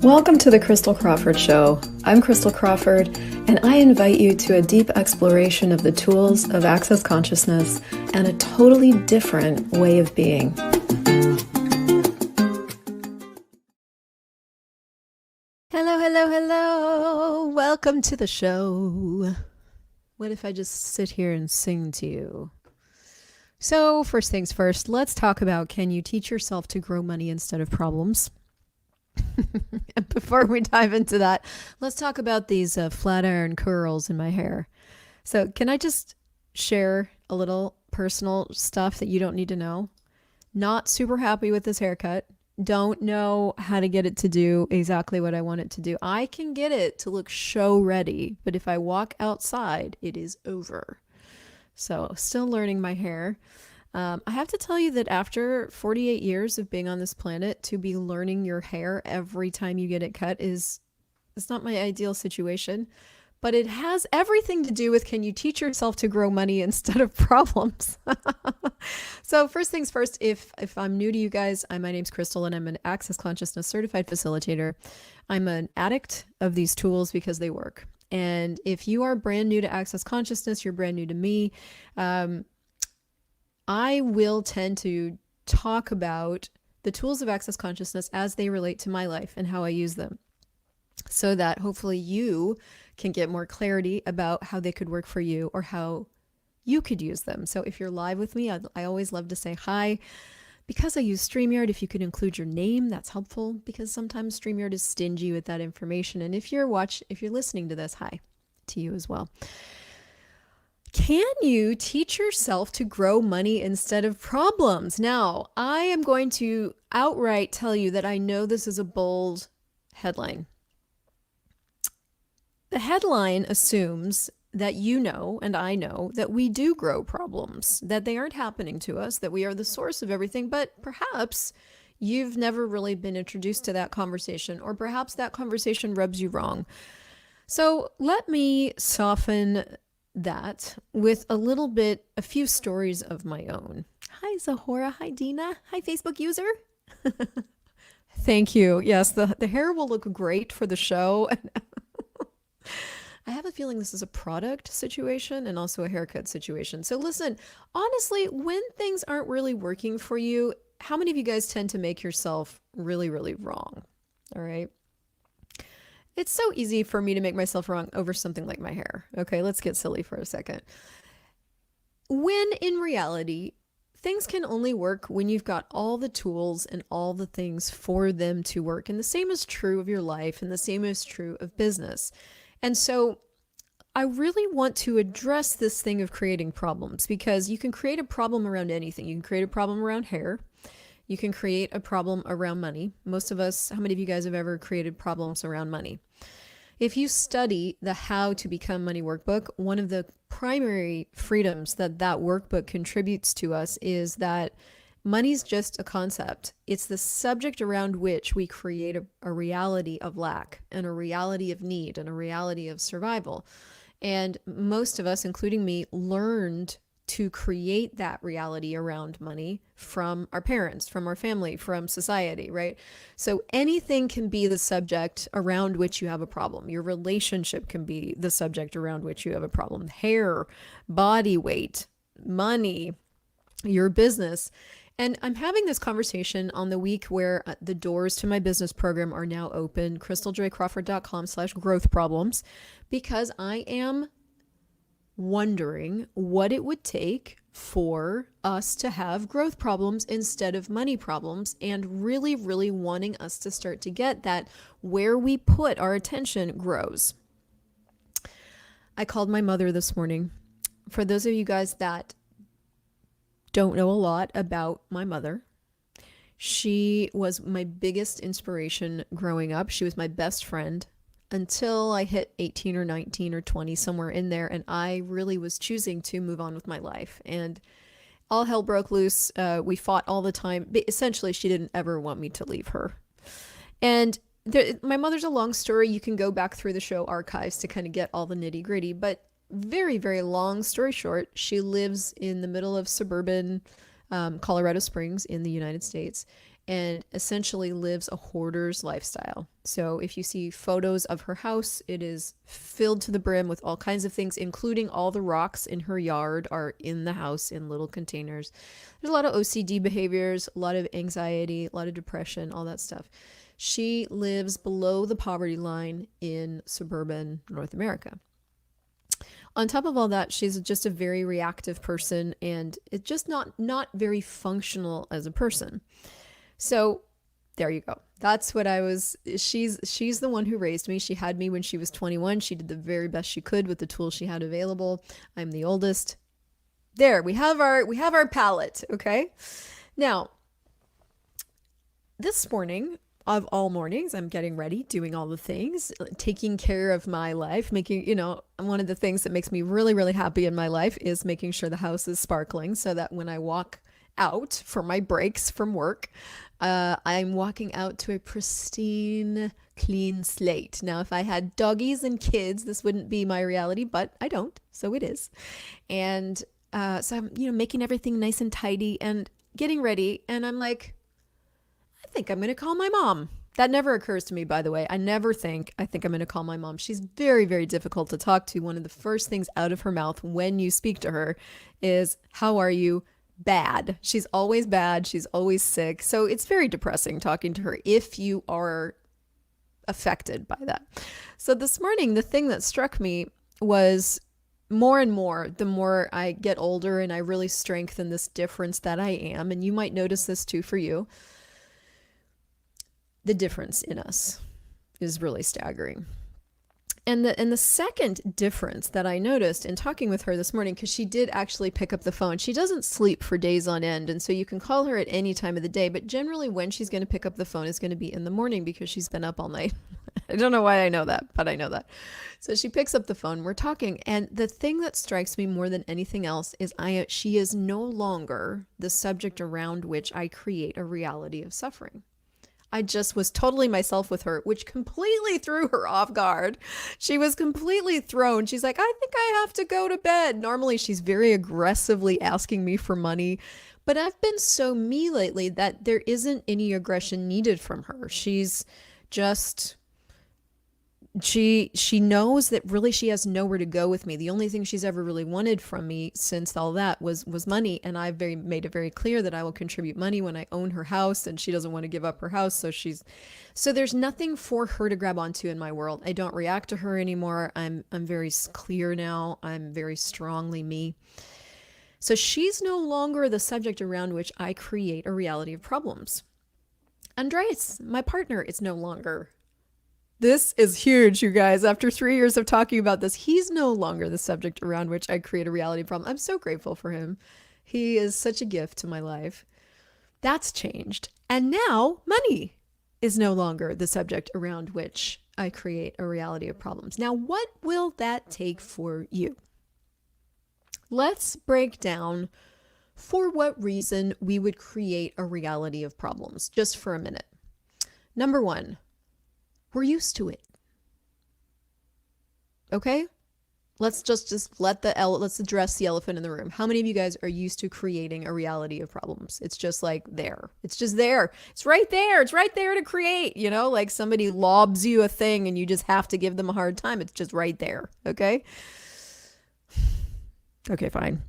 Welcome to the Crystal Crawford Show. I'm Crystal Crawford, and I invite you to a deep exploration of the tools of access consciousness and a totally different way of being. Hello, hello, hello. Welcome to the show. What if I just sit here and sing to you? So first things first, let's talk about, can you teach yourself to grow money instead of problems? And before we dive into that, let's talk about these flat iron curls in my hair. So can I just share a little personal stuff that you don't need to know? Not super happy with this haircut. Don't know how to get it to do exactly what I want it to do. I can get it to look show ready, but if I walk outside, it is over. So still learning my hair. I have to tell you that after 48 years of being on this planet, to be learning your hair every time you get it cut it's not my ideal situation, but it has everything to do with, can you teach yourself to grow money instead of problems? So first things first, if I'm new to you guys, my name's Crystal and I'm an Access Consciousness certified facilitator. I'm an addict of these tools because they work. And if you are brand new to Access Consciousness, you're brand new to me. I will tend to talk about the tools of Access Consciousness as they relate to my life and how I use them, so that hopefully you can get more clarity about how they could work for you or how you could use them. So if you're live with me, I always love to say hi. Because I use StreamYard, if you could include your name, that's helpful, because sometimes StreamYard is stingy with that information. And if you're listening to this, hi to you as well. Can you teach yourself to grow money instead of problems? Now, I am going to outright tell you that I know this is a bold headline. The headline assumes that you know, and I know, that we do grow problems, that they aren't happening to us, that we are the source of everything, but perhaps you've never really been introduced to that conversation, or perhaps that conversation rubs you wrong. So let me soften that with a few stories of my own. Hi, Zahora. Hi, Dina. Hi, Facebook user. Thank you. Yes, the hair will look great for the show. I have a feeling this is a product situation and also a haircut situation. So listen, honestly, when things aren't really working for you, how many of you guys tend to make yourself really, really wrong? All right. It's so easy for me to make myself wrong over something like my hair. Okay, let's get silly for a second. When in reality, things can only work when you've got all the tools and all the things for them to work. And the same is true of your life, and the same is true of business. And so I really want to address this thing of creating problems, because you can create a problem around anything. You can create a problem around hair. You can create a problem around money. Most of us, how many of you guys have ever created problems around money? If you study the How to Become Money workbook, one of the primary freedoms that workbook contributes to us is that money's just a concept. It's the subject around which we create a reality of lack, and a reality of need, and a reality of survival. And most of us, including me, learned to create that reality around money from our parents, from our family, from society, right? So anything can be the subject around which you have a problem. Your relationship can be the subject around which you have a problem. Hair, body weight, money, your business. And I'm having this conversation on the week where the doors to my business program are now open, crystaljoycrawford.com/growth problems, because I am wondering what it would take for us to have growth problems instead of money problems, and really, really wanting us to start to get that where we put our attention grows. I called my mother this morning. For those of you guys that don't know a lot about my mother, she was my biggest inspiration growing up. She was my best friend until I hit 18 or 19 or 20, somewhere in there, and I really was choosing to move on with my life. And all hell broke loose. We fought all the time. But essentially, she didn't ever want me to leave her. And my mother's a long story. You can go back through the show archives to kind of get all the nitty gritty. But very, very long story short, she lives in the middle of suburban Colorado Springs in the United States, and essentially lives a hoarder's lifestyle. So if you see photos of her house, it is filled to the brim with all kinds of things, including all the rocks in her yard are in the house in little containers. There's a lot of OCD behaviors, a lot of anxiety, a lot of depression, all that stuff. She lives below the poverty line in suburban North America. On top of all that, she's just a very reactive person, and it's just not very functional as a person. So there you go. That's what I was. She's the one who raised me. She had me when she was 21. She did the very best she could with the tools she had available. I'm the oldest. There, we have our palette, okay? Now, this morning, of all mornings, I'm getting ready, doing all the things, taking care of my life, making, one of the things that makes me really, really happy in my life is making sure the house is sparkling so that when I walk out for my breaks from work, I'm walking out to a pristine, clean slate. Now, if I had doggies and kids, this wouldn't be my reality, but I don't, so it is. And so I'm, making everything nice and tidy and getting ready, and I'm like, I think I'm going to call my mom. That never occurs to me, by the way. I think I'm going to call my mom. She's very, very difficult to talk to. One of the first things out of her mouth when you speak to her is, how are you? Bad. She's always bad. She's always sick. So it's very depressing talking to her if you are affected by that. So this morning, the thing that struck me was more and more, the more I get older and I really strengthen this difference that I am, and you might notice this too for you, the difference in us is really staggering. And the second difference that I noticed in talking with her this morning, because she did actually pick up the phone. She doesn't sleep for days on end, and so you can call her at any time of the day, but generally when she's going to pick up the phone is going to be in the morning because she's been up all night. I don't know why I know that, but I know that. So she picks up the phone, we're talking, and the thing that strikes me more than anything else is she is no longer the subject around which I create a reality of suffering. I just was totally myself with her, which completely threw her off guard. She was completely thrown. She's like, I think I have to go to bed. Normally, she's very aggressively asking me for money, but I've been so me lately that there isn't any aggression needed from her. She's just... She knows that really she has nowhere to go with me. The only thing she's ever really wanted from me since all that was money, and I've made it very clear that I will contribute money when I own her house, and she doesn't want to give up her house, so there's nothing for her to grab onto in my world. I don't react to her anymore. I'm very clear now. I'm very strongly me. So she's no longer the subject around which I create a reality of problems. Andreas, my partner, is no longer. This is huge, you guys. After 3 years of talking about this, he's no longer the subject around which I create a reality problem. I'm so grateful for him. He is such a gift to my life. That's changed. And now money is no longer the subject around which I create a reality of problems. Now, what will that take for you? Let's break down for what reason we would create a reality of problems, just for a minute. Number one, we're used to it. Okay? Let's just let's address the elephant in the room. How many of you guys are used to creating a reality of problems? It's just like there. It's just there. It's right there. It's right there to create, like somebody lobs you a thing and you just have to give them a hard time. It's just right there. Okay? Okay, fine.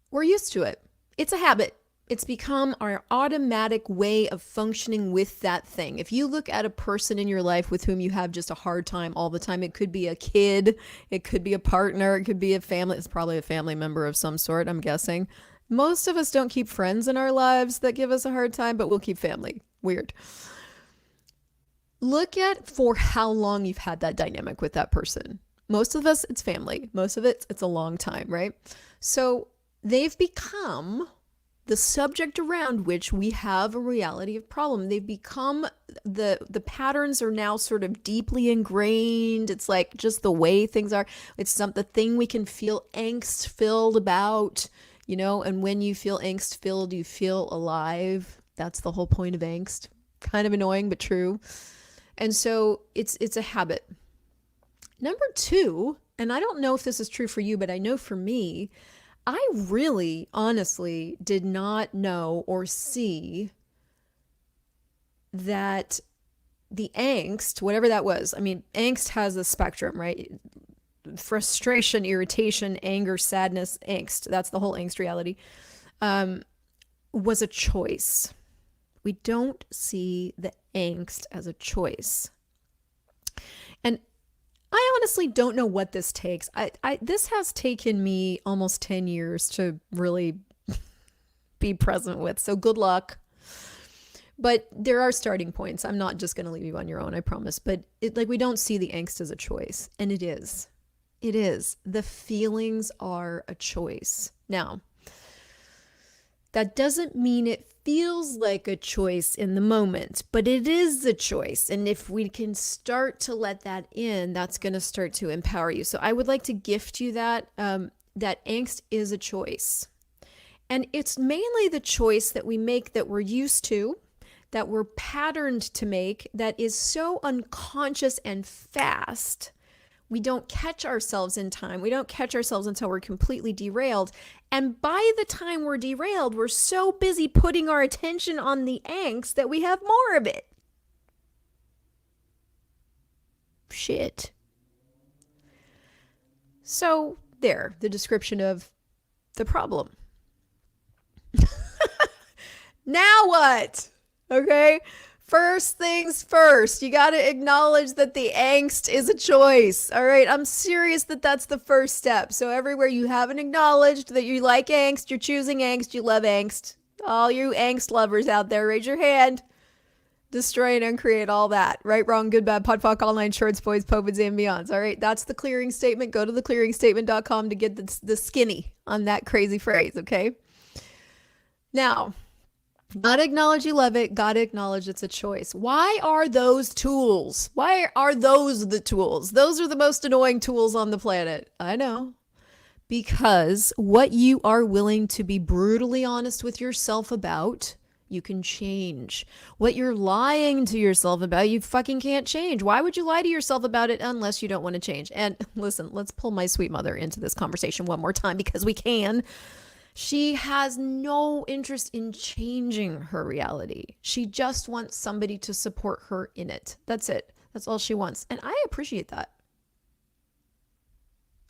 We're used to it. It's a habit. It's become our automatic way of functioning with that thing. If you look at a person in your life with whom you have just a hard time all the time, it could be a kid, it could be a partner, it could be a family. It's probably a family member of some sort, I'm guessing. Most of us don't keep friends in our lives that give us a hard time, but we'll keep family. Weird. Look at for how long you've had that dynamic with that person. Most of us, it's family. Most of it's a long time, right? So they've become the subject around which we have a reality of problem. They've become, the patterns are now sort of deeply ingrained. It's like just the way things are. It's the thing we can feel angst filled about, and when you feel angst filled, you feel alive. That's the whole point of angst. Kind of annoying, but true. And so it's a habit. Number two, and I don't know if this is true for you, but I know for me, I really, honestly did not know or see that the angst, whatever that was, I mean, angst has a spectrum, right? Frustration, irritation, anger, sadness, angst. That's the whole angst reality. Um, was a choice. We don't see the angst as a choice. And I honestly don't know what this takes. This has taken me almost 10 years to really be present with. So good luck. But there are starting points. I'm not just going to leave you on your own, I promise. But we don't see the angst as a choice, and it is. It is. The feelings are a choice. Now, that doesn't mean it feels like a choice in the moment, but it is a choice. And if we can start to let that in, that's going to start to empower you. So I would like to gift you that, that angst is a choice. And it's mainly the choice that we make that we're used to, that we're patterned to make, that is so unconscious and fast. We don't catch ourselves in time. We don't catch ourselves until we're completely derailed. And by the time we're derailed, we're so busy putting our attention on the angst that we have more of it. Shit. So there, the description of the problem. Now what? Okay? First things first, you got to acknowledge that the angst is a choice. All right, I'm serious that that's the first step. So everywhere you haven't acknowledged that you like angst, you're choosing angst, you love angst. All you angst lovers out there, raise your hand. Destroy and uncreate all that. Right, wrong, good, bad, pod, poc, all nine shorts, boys, povids, and beyonds. All right, that's the clearing statement. Go to theclearingstatement.com to get the skinny on that crazy phrase, okay? Now, gotta acknowledge you love it. Gotta acknowledge it's a choice. Why are those tools? Why are those the tools? Those are the most annoying tools on the planet. I know. Because what you are willing to be brutally honest with yourself about, you can change. What you're lying to yourself about, you fucking can't change. Why would you lie to yourself about it unless you don't want to change? And listen, let's pull my sweet mother into this conversation one more time because we can. She has no interest in changing her reality. She just wants somebody to support her in it. That's it. That's all she wants. And I appreciate that.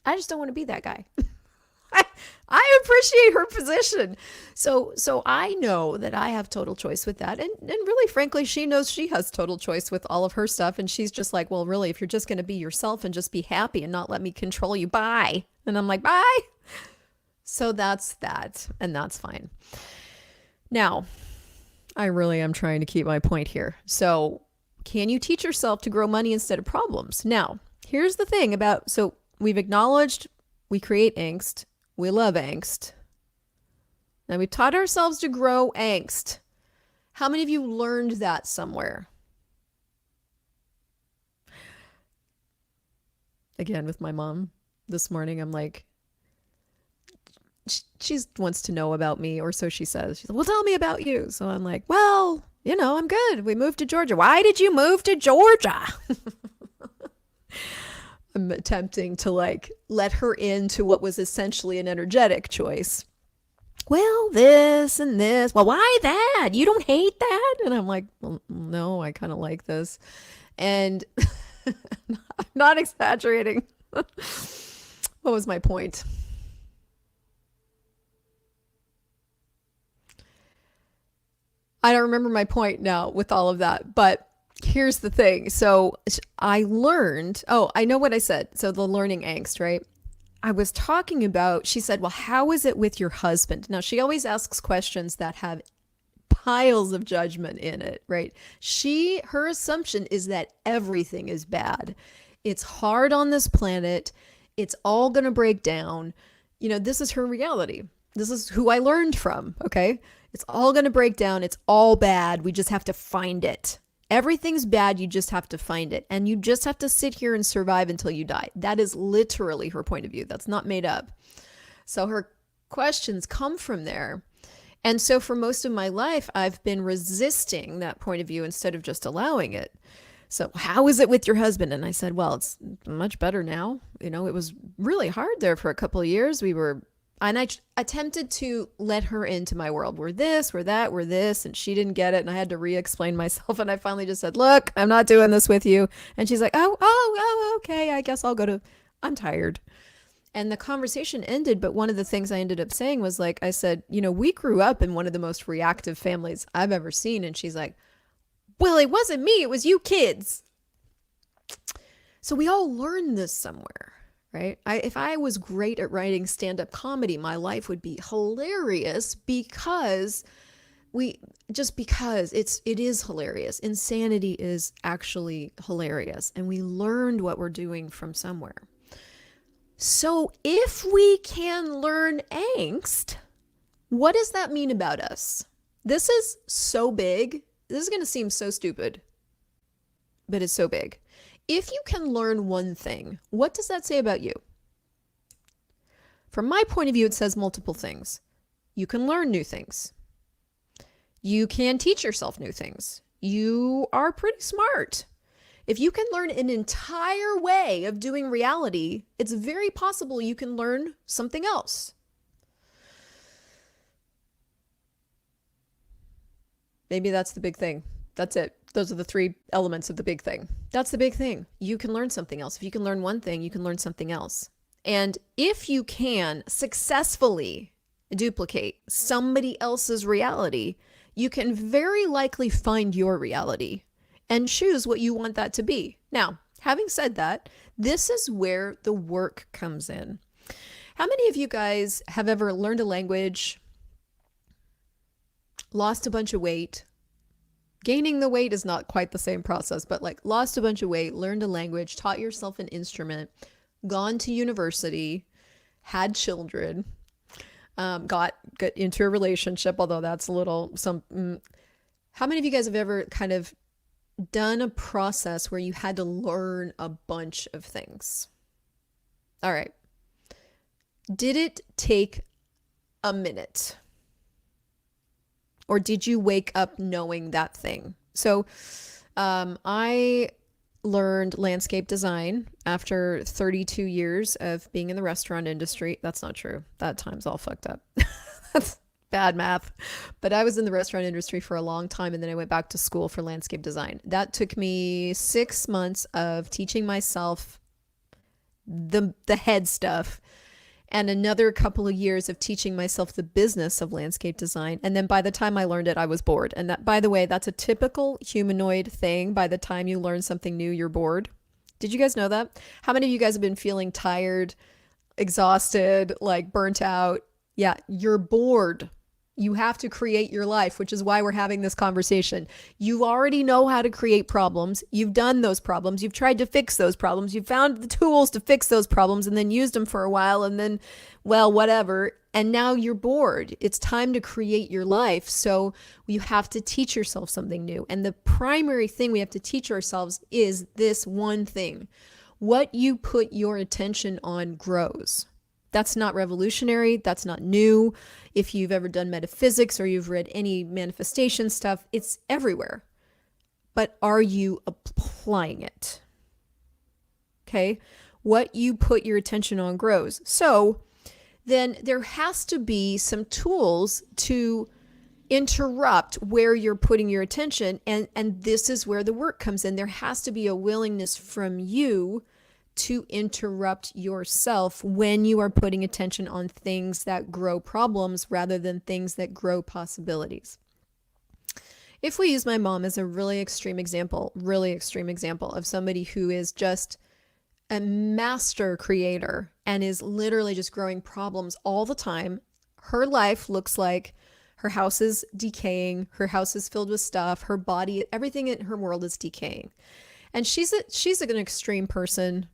I just don't want to be that guy. I appreciate her position. So I know that I have total choice with that. And really, frankly, she knows she has total choice with all of her stuff. And she's just like, well, really, if you're just going to be yourself and just be happy and not let me control you, bye. And I'm like, bye. So that's that, and that's fine. Now, I really am trying to keep my point here. So can you teach yourself to grow money instead of problems? Now, here's the thing about, so we've acknowledged we create angst. We love angst. Now we've taught ourselves to grow angst. How many of you learned that somewhere? Again, with my mom this morning, I'm like, she wants to know about me, or so she says. She's like, well, tell me about you. So I'm like, well, I'm good. We moved to Georgia. Why did you move to Georgia? I'm attempting to let her into what was essentially an energetic choice. Well, this and this. Well, why that? You don't hate that? And I'm like, well, no, I kind of like this. And I'm not exaggerating. What was my point? I don't remember my point now with all of that, but here's the thing. So I learned, I know what I said. So the learning angst, right? I was talking about, she said, well, how is it with your husband? Now, she always asks questions that have piles of judgment in it, right? Her assumption is that everything is bad. It's hard on this planet. It's all going to break down. This is her reality. This is who I learned from, okay? It's all going to break down. It's all bad. We just have to find it. Everything's bad. You just have to find it. And you just have to sit here and survive until you die. That is literally her point of view. That's not made up. So her questions come from there. And so for most of my life, I've been resisting that point of view instead of just allowing it. So how is it with your husband? And I said, well, it's much better now. It was really hard there for a couple of years. We were And attempted to let her into my world. We're this, we're that, we're this. And she didn't get it. And I had to re-explain myself. And I finally just said, look, I'm not doing this with you. And she's like, oh, okay. I guess I'll go to, I'm tired. And the conversation ended. But one of the things I ended up saying was like, I said, we grew up in one of the most reactive families I've ever seen. And she's like, well, it wasn't me. It was you kids. So we all learned this somewhere. Right? If I was great at writing stand-up comedy, my life would be hilarious because it is hilarious. Insanity is actually hilarious. And we learned what we're doing from somewhere. So if we can learn angst, what does that mean about us? This is so big. This is going to seem so stupid, but it's so big. If you can learn one thing, what does that say about you? From my point of view, it says multiple things. You can learn new things. You can teach yourself new things. You are pretty smart. If you can learn an entire way of doing reality, it's very possible you can learn something else. Maybe that's the big thing. That's it. Those are the three elements of the big thing. That's the big thing. You can learn something else. If you can learn one thing, you can learn something else. And if you can successfully duplicate somebody else's reality, you can very likely find your reality and choose what you want that to be. Now, having said that, this is where the work comes in. How many of you guys have ever learned a language, lost a bunch of weight? Gaining the weight is not quite the same process, but like lost a bunch of weight, learned a language, taught yourself an instrument, gone to university, had children, got into a relationship, although that's a little how many of you guys have ever kind of done a process where you had to learn a bunch of things? All right. Did it take a minute? Or did you wake up knowing that thing? So I learned landscape design after 32 years of being in the restaurant industry. That's not true. That time's all fucked up. That's bad math. But I was in the restaurant industry for a long time, and then I went back to school for landscape design. That took me 6 months of teaching myself the head stuff, and another couple of years of teaching myself the business of landscape design. And then by the time I learned it, I was bored. And that, by the way, that's a typical humanoid thing. By the time you learn something new, you're bored. Did you guys know that? How many of you guys have been feeling tired, exhausted, like burnt out? Yeah, you're bored. You have to create your life, which is why we're having this conversation. You already know how to create problems. You've done those problems. You've tried to fix those problems. You've found the tools to fix those problems and then used them for a while and then, well, whatever. And now you're bored. It's time to create your life. So you have to teach yourself something new. And the primary thing we have to teach ourselves is this one thing. What you put your attention on grows. That's not revolutionary. That's not new. If you've ever done metaphysics or you've read any manifestation stuff, it's everywhere. But are you applying it? Okay. What you put your attention on grows. So then there has to be some tools to interrupt where you're putting your attention. And this is where the work comes in. There has to be a willingness from you to interrupt yourself when you are putting attention on things that grow problems rather than things that grow possibilities. If we use my mom as a really extreme example of somebody who is just a master creator and is literally just growing problems all the time, her life looks like her house is decaying, her house is filled with stuff, her body, everything in her world is decaying. And she's an extreme person.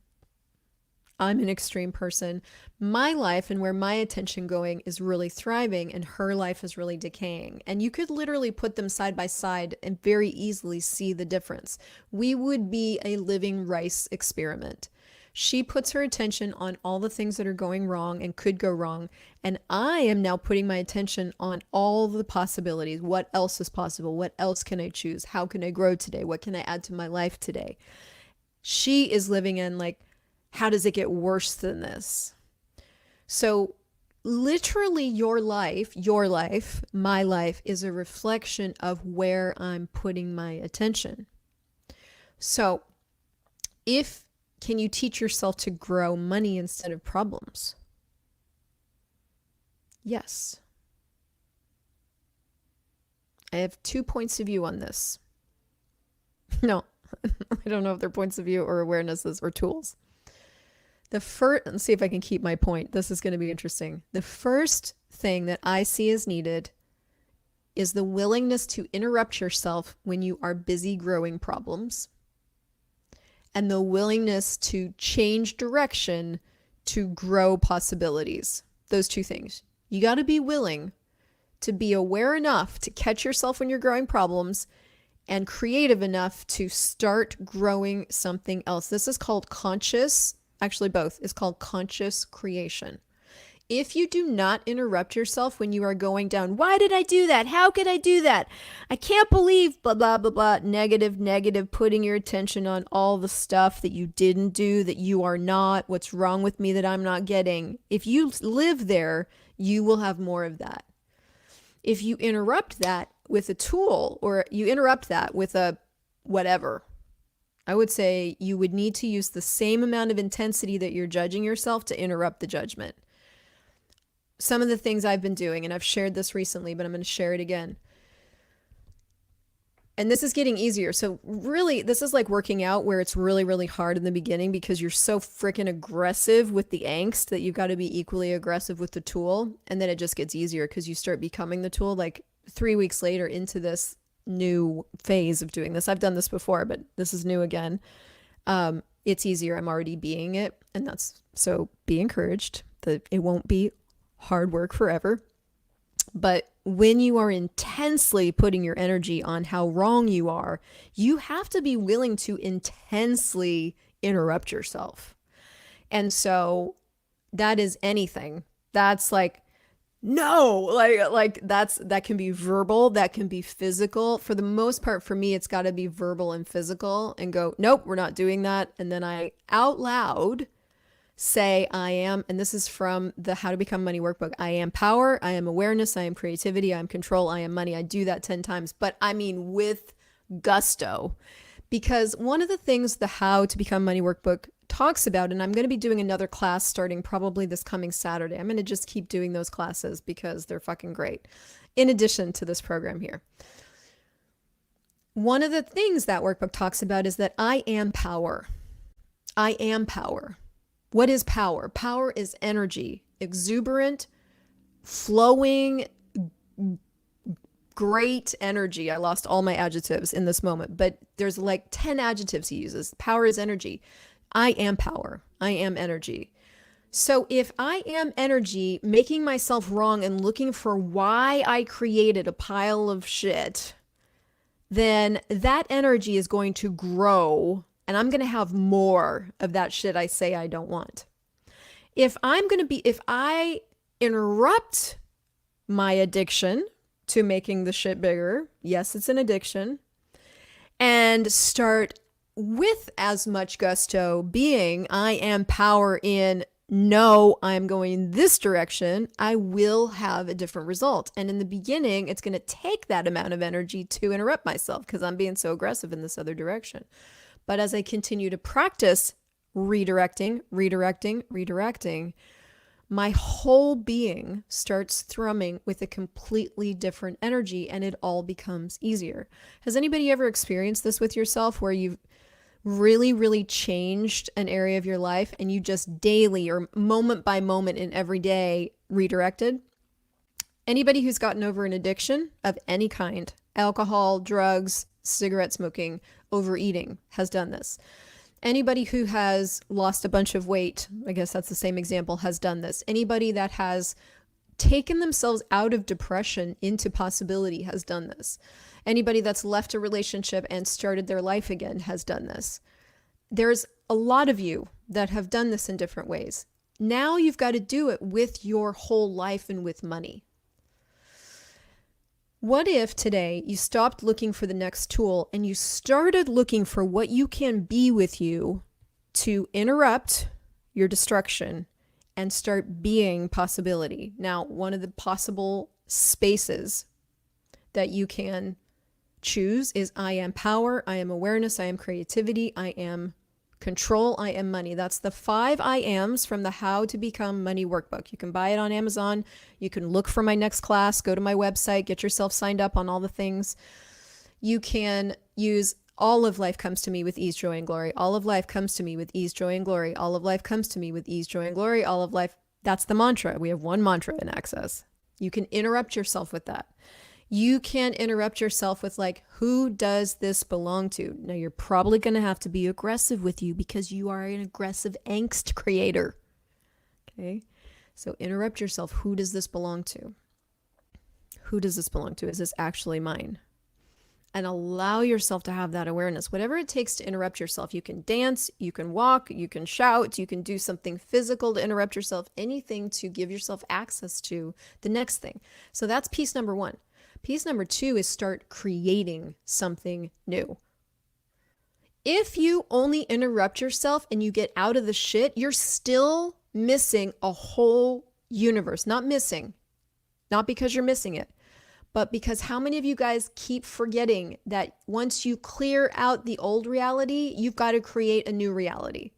I'm an extreme person. My life and where my attention going is really thriving and her life is really decaying. And you could literally put them side by side and very easily see the difference. We would be a living rice experiment. She puts her attention on all the things that are going wrong and could go wrong. And I am now putting my attention on all the possibilities. What else is possible? What else can I choose? How can I grow today? What can I add to my life today? She is living in like, how does it get worse than this? So literally my life is a reflection of where I'm putting my attention. So, can you teach yourself to grow money instead of problems? Yes. I have 2 points of view on this. No, I don't know if they're points of view or awarenesses or tools. Let's see if I can keep my point. This is going to be interesting. The first thing that I see as needed is the willingness to interrupt yourself when you are busy growing problems, and the willingness to change direction to grow possibilities. Those 2 things. You got to be willing to be aware enough to catch yourself when you're growing problems, and creative enough to start growing something else. This is called both. It's called conscious creation. If you do not interrupt yourself when you are going down, why did I do that? How could I do that? I can't believe blah, blah, blah, blah, negative, putting your attention on all the stuff that you didn't do, that you are not, what's wrong with me that I'm not getting. If you live there, you will have more of that. If you interrupt that with a tool, or you interrupt that with a whatever, I would say you would need to use the same amount of intensity that you're judging yourself to interrupt the judgment. Some of the things I've been doing, and I've shared this recently, but I'm going to share it again. And this is getting easier. So really, this is like working out, where it's really, really hard in the beginning because you're so freaking aggressive with the angst that you've got to be equally aggressive with the tool. And then it just gets easier because you start becoming the tool. Like 3 weeks later into this new phase of doing this. I've done this before, but this is new again. It's easier. I'm already being it. And so be encouraged that it won't be hard work forever. But when you are intensely putting your energy on how wrong you are, you have to be willing to intensely interrupt yourself. And so that is anything. That's like, no, that can be verbal, that can be physical. For the most part, for me, it's got to be verbal and physical, and go, nope, we're not doing that. And then I out loud say, I am, and this is from the How to Become Money workbook, I am power, I am awareness, I am creativity, I am control, I am money. I do that 10 times, but I mean with gusto. Because one of the things the How to Become Money workbook talks about, and I'm going to be doing another class starting probably this coming Saturday. I'm going to just keep doing those classes because they're fucking great. In addition to this program here. One of the things that workbook talks about is that I am power. I am power. What is power? Power is energy, exuberant, flowing, great energy. I lost all my adjectives in this moment, but there's like 10 adjectives he uses. Power is energy. I am power. I am energy. So if I am energy, making myself wrong and looking for why I created a pile of shit, then that energy is going to grow, and I'm going to have more of that shit I say I don't want. If I interrupt my addiction to making the shit bigger, yes, it's an addiction, and start with as much gusto being, I am power in, no, I'm going this direction, I will have a different result. And in the beginning, it's going to take that amount of energy to interrupt myself because I'm being so aggressive in this other direction. But as I continue to practice redirecting, my whole being starts thrumming with a completely different energy, and it all becomes easier. Has anybody ever experienced this with yourself, where you've really, really changed an area of your life and you just daily or moment by moment in every day redirected? Anybody who's gotten over an addiction of any kind, alcohol, drugs, cigarette smoking, overeating, has done this. Anybody who has lost a bunch of weight, I guess that's the same example, has done this. Anybody that has taken themselves out of depression into possibility has done this. Anybody that's left a relationship and started their life again has done this. There's a lot of you that have done this in different ways. Now you've got to do it with your whole life and with money. What if today you stopped looking for the next tool and you started looking for what you can be with you to interrupt your destruction and start being possibility. Now, one of the possible spaces that you can choose is I am power, I am awareness, I am creativity, I am control, I am money. That's the 5 I ams from the How to Become Money workbook. You can buy it on Amazon. You can look for my next class, go to my website, get yourself signed up on all the things. You can use all of life comes to me with ease, joy, and glory. All of life comes to me with ease, joy, and glory. All of life comes to me with ease, joy, and glory. All of life. That's the mantra. We have one mantra in Access. You can interrupt yourself with that. You can interrupt yourself with like, who does this belong to? Now you're probably going to have to be aggressive with you because you are an aggressive angst creator. Okay. So interrupt yourself. Who does this belong to? Who does this belong to? Is this actually mine? And allow yourself to have that awareness. Whatever it takes to interrupt yourself. You can dance, you can walk, you can shout, you can do something physical to interrupt yourself, anything to give yourself access to the next thing. So that's piece number 1. Piece number 2 is start creating something new. If you only interrupt yourself and you get out of the shit, you're still missing a whole universe. Not missing, not because you're missing it, but because how many of you guys keep forgetting that once you clear out the old reality, you've got to create a new reality.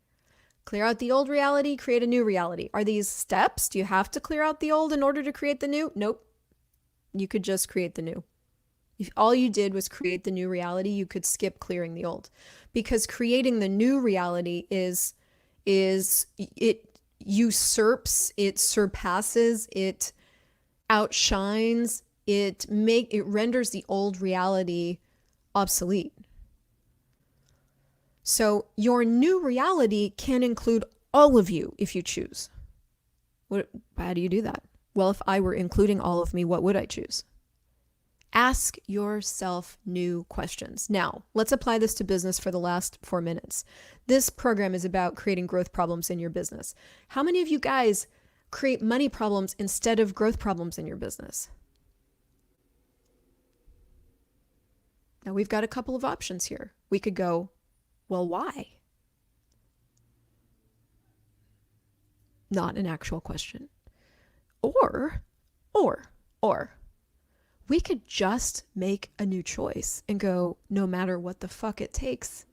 Clear out the old reality, create a new reality. Are these steps? Do you have to clear out the old in order to create the new? Nope. You could just create the new. If all you did was create the new reality, you could skip clearing the old. Because creating the new reality is it usurps, it surpasses, it outshines, it renders the old reality obsolete. So your new reality can include all of you if you choose. How do you do that? Well, if I were including all of me, what would I choose? Ask yourself new questions. Now, let's apply this to business for the last 4 minutes. This program is about creating growth problems in your business. How many of you guys create money problems instead of growth problems in your business? Now, we've got a couple of options here. We could go, well, why? Not an actual question. Or, we could just make a new choice and go, no matter what the fuck it takes,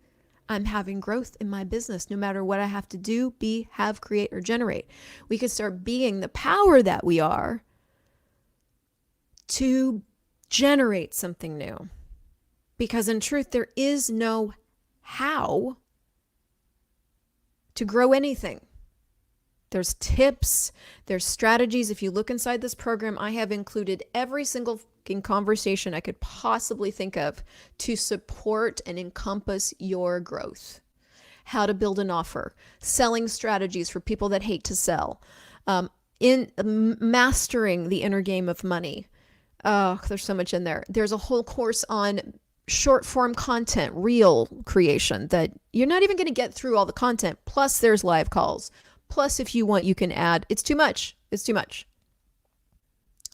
I'm having growth in my business, no matter what I have to do, be, have, create, or generate. We could start being the power that we are to generate something new. Because in truth, there is no how to grow anything. There's tips, there's strategies. If you look inside this program, I have included every single conversation I could possibly think of to support and encompass your growth. How to build an offer, selling strategies for people that hate to sell, in mastering the inner game of money. Oh, there's so much in there. There's a whole course on short form content, reel creation that you're not even going to get through all the content. Plus there's live calls. Plus, if you want, you can add. It's too much. It's too much.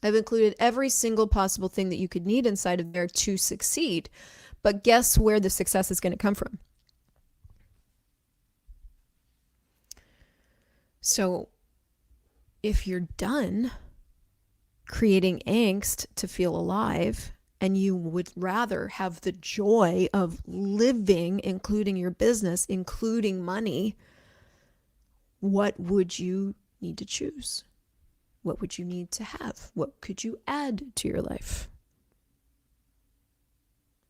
I've included every single possible thing that you could need inside of there to succeed. But guess where the success is going to come from? So if you're done creating angst to feel alive, and you would rather have the joy of living, including your business, including money, what would you need to choose? What would you need to have? What could you add to your life?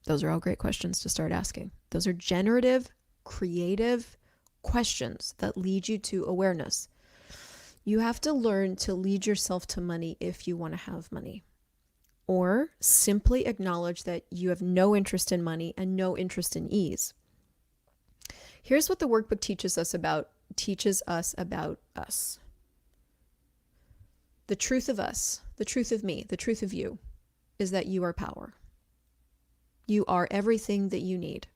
Those are all great questions to start asking. Those are generative, creative questions that lead you to awareness. You have to learn to lead yourself to money if you want to have money. Or simply acknowledge that you have no interest in money and no interest in ease. Here's what the workbook teaches us about us. The truth of us, the truth of me, the truth of you is that you are power. You are everything that you need.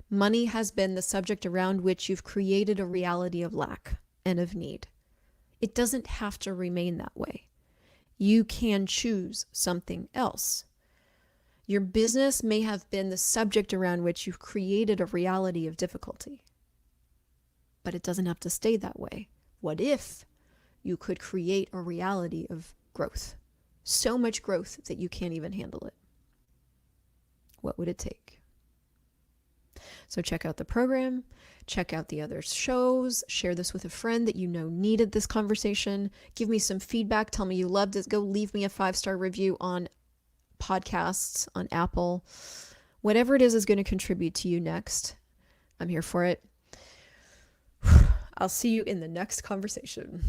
Money has been the subject around which you've created a reality of lack and of need. It doesn't have to remain that way. You can choose something else. Your business may have been the subject around which you've created a reality of difficulty. But it doesn't have to stay that way. What if you could create a reality of growth. So much growth that you can't even handle it. What would it take? So check out the program, check out the other shows, share this with a friend that you know needed this conversation. Give me some feedback. Tell me you loved it. Go leave me a 5-star review on podcasts, on Apple. Whatever it is going to contribute to you next. I'm here for it. I'll see you in the next conversation.